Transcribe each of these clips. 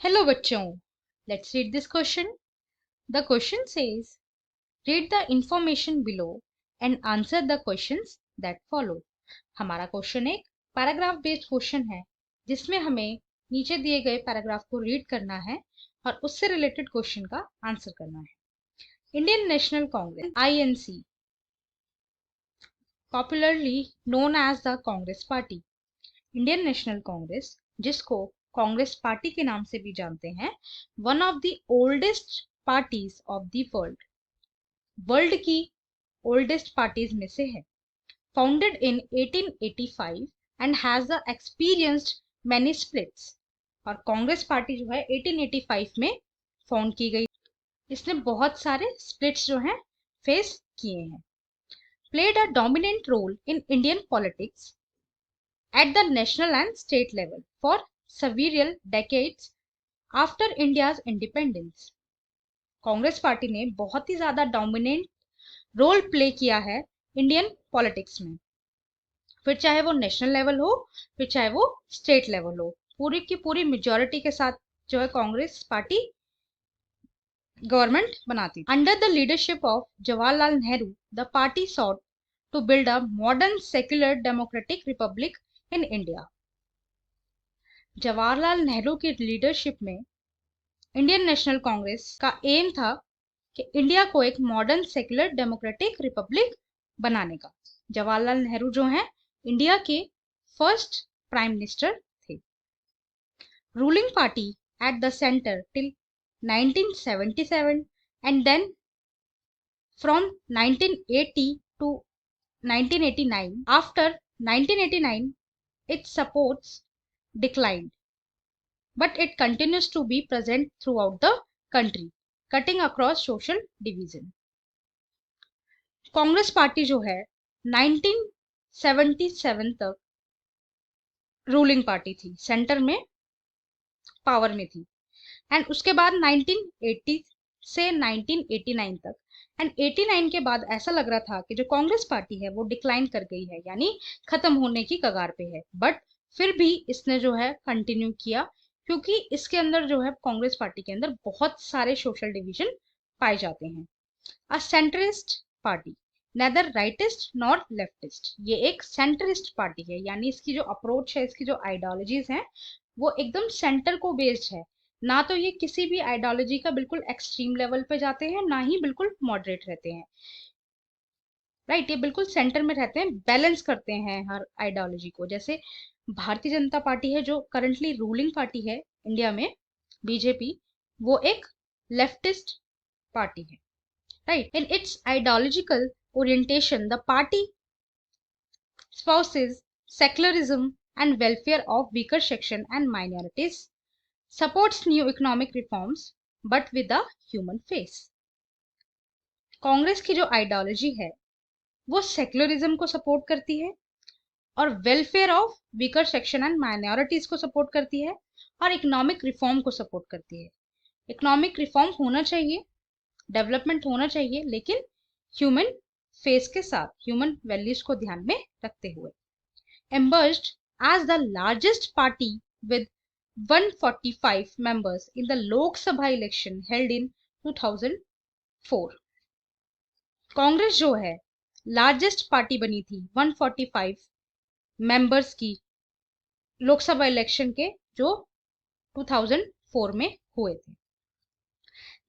Hello बच्चों, let's read this question. The question says, read the information below and answer the questions that follow. हमारा question एक paragraph based question है जिसमें हमें नीचे दिए गए पैराग्राफ को रीड करना है और उससे रिलेटेड क्वेश्चन का आंसर करना है। Indian National Congress INC, popularly known as the Congress party. Indian National Congress, जिसको कांग्रेस पार्टी के नाम से भी जानते हैं, one of the oldest parties of the world की ओल्डेस्ट पार्टीज में से है। Founded in 1885 and has the experienced many splits. और कांग्रेस पार्टी जो है 1885 में फाउंड की गई। इसने बहुत सारे स्प्लिट्स जो हैं फेस किए हैं। Played a dominant role in Indian politics at the national and state level for several decades after India's independence. Congress party ने बहुत ही ज्यादा डोमिनेंट रोल प्ले किया है इंडियन पॉलिटिक्स में, फिर चाहे वो नेशनल लेवल हो फिर चाहे वो स्टेट लेवल हो। पूरी की पूरी मेजॉरिटी के साथ जो है कांग्रेस पार्टी गवर्नमेंट बनाती। Under the leadership of Jawaharlal Nehru, the party sought to build a modern secular democratic republic in India. Jawaharlal Nehru की लीडरशिप में इंडियन नेशनल कांग्रेस का एम था कि इंडिया को एक मॉडर्न सेक्युलर डेमोक्रेटिक रिपब्लिक बनाने का। जवाहरलाल नेहरू जो हैं इंडिया के फर्स्ट प्राइम मिनिस्टर थे। Ruling party at the centre till 1977 and then from 1980 to 1989। After 1989 its supports declined, but it continues to be present throughout the country, cutting across social division. Congress party जो है 1977 तक ruling party थी, centre में power में थी, and उसके बाद 1980 से 1989 तक, एंड 89 के बाद ऐसा लग रहा था कि जो कांग्रेस पार्टी है वो डिक्लाइन कर गई है, यानी खत्म होने की कगार पे है। बट फिर भी इसने जो है कंटिन्यू किया, क्योंकि इसके अंदर जो है कांग्रेस पार्टी के अंदर बहुत सारे सोशल डिवीजन पाए जाते हैं। A centrist party, neither rightist nor leftist. ये एक सेंट्रिस्ट पार्टी है, यानी इसकी जो अप्रोच है, इसकी जो आइडियोलॉजीज हैं वो एकदम सेंटर को बेस्ड है। ना तो ये किसी भी आइडियोलॉजी का बिल्कुल एक्सट्रीम लेवल पे जाते हैं, ना ही बिल्कुल मॉडरेट रहते हैं। राइट, ये बिल्कुल सेंटर में रहते हैं, बैलेंस करते हैं हर आइडियोलॉजी को। जैसे भारतीय जनता पार्टी है जो करंटली रूलिंग पार्टी है इंडिया में, बीजेपी, वो एक लेफ्टिस्ट पार्टी है। Right, in its ideological orientation the party spouses secularism and welfare of weaker section and minorities, supports new economic reforms but with a human face. Congress की जो ideology है वो secularism को support करती है और welfare of weaker section and minorities को support करती है और इकोनॉमिक रिफॉर्म को सपोर्ट करती है। इकोनॉमिक रिफॉर्म होना चाहिए, डेवलपमेंट होना चाहिए, लेकिन ह्यूमन फेस के साथ, ह्यूमन वैल्यूज को ध्यान में रखते हुए। Emerged as the largest party with 145 members in the Lok Sabha election held in 2004. Congress जो है लार्जेस्ट पार्टी बनी थी 145 मेंबर्स की लोकसभा इलेक्शन के जो 2004 में हुए थे।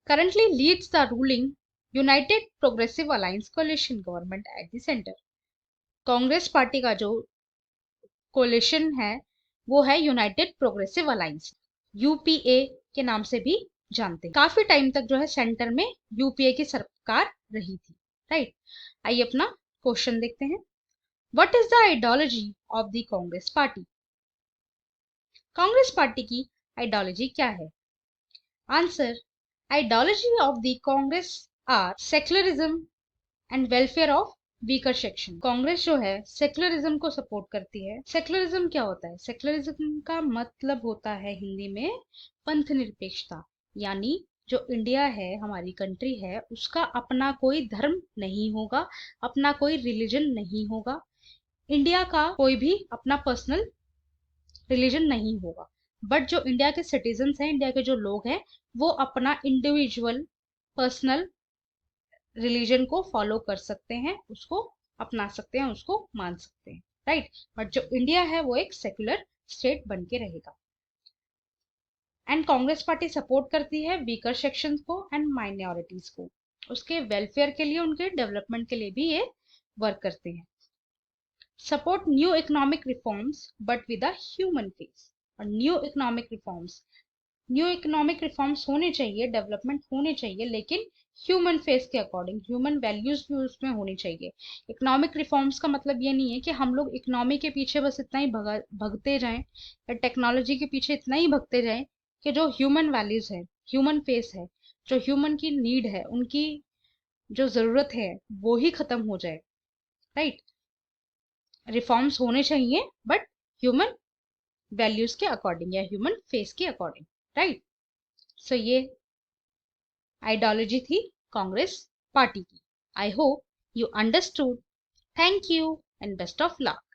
Currently leads the ruling United Progressive Alliance coalition government at the center. Congress party का जो कोलिशन है वो है यूनाइटेड प्रोग्रेसिव अलायंस, यूपीए के नाम से भी जानते हैं। काफी टाइम तक जो है सेंटर में यूपीए की सरकार रही थी। राइट, आइए अपना क्वेश्चन देखते हैं। What is the ideology of the Congress party? Congress party की आइडियोलॉजी क्या है? Answer, ideology of the Congress are secularism and welfare of weaker section. Congress जो है सेक्युलरिज्म को सपोर्ट करती है। सेक्युलरिज्म क्या होता है? सेक्युलरिज्म का मतलब होता है हिंदी में पंथ निरपेक्षता, यानी जो इंडिया है, हमारी कंट्री है, उसका अपना कोई धर्म नहीं होगा, अपना कोई रिलीजन नहीं होगा, इंडिया का कोई भी अपना पर्सनल रिलीजन नहीं होगा। बट जो इंडिया के सिटीजन्स हैं, इंडिया के जो लोग हैं, वो अपना इंडिविजुअल पर्सनल रिलीजन को फॉलो कर सकते हैं, उसको अपना सकते हैं, उसको मान सकते हैं, राइट। बट जो इंडिया है वो एक सेक्युलर स्टेट बन के रहेगा। एंड कांग्रेस पार्टी सपोर्ट करती है वीकर सेक्शन को एंड माइनॉरिटीज को, उसके वेलफेयर के लिए, उनके डेवलपमेंट के लिए भी ये वर्क करते हैं। Support new economic reforms but with a human face. और न्यू इकोनॉमिक रिफॉर्म्स होने चाहिए, डेवलपमेंट होने चाहिए, लेकिन ह्यूमन फेस के अकॉर्डिंग, ह्यूमन वैल्यूज भी उसमें होनी चाहिए। इकोनॉमिक रिफॉर्म्स का मतलब ये नहीं है कि हम लोग इकोनॉमी के पीछे बस इतना ही भगते जाएं, या टेक्नोलॉजी के पीछे इतना ही भगते जाएं कि जो ह्यूमन वैल्यूज है, ह्यूमन फेस है, जो ह्यूमन की नीड है, उनकी जो जरूरत है, वो ही खत्म हो जाए, राइट। रिफॉर्म्स होने चाहिए बट ह्यूमन वैल्यूज के अकॉर्डिंग या ह्यूमन फेस के अकॉर्डिंग, राइट। सो ये आइडियोलॉजी थी कांग्रेस पार्टी की। I hope you understood. Thank you and best of luck.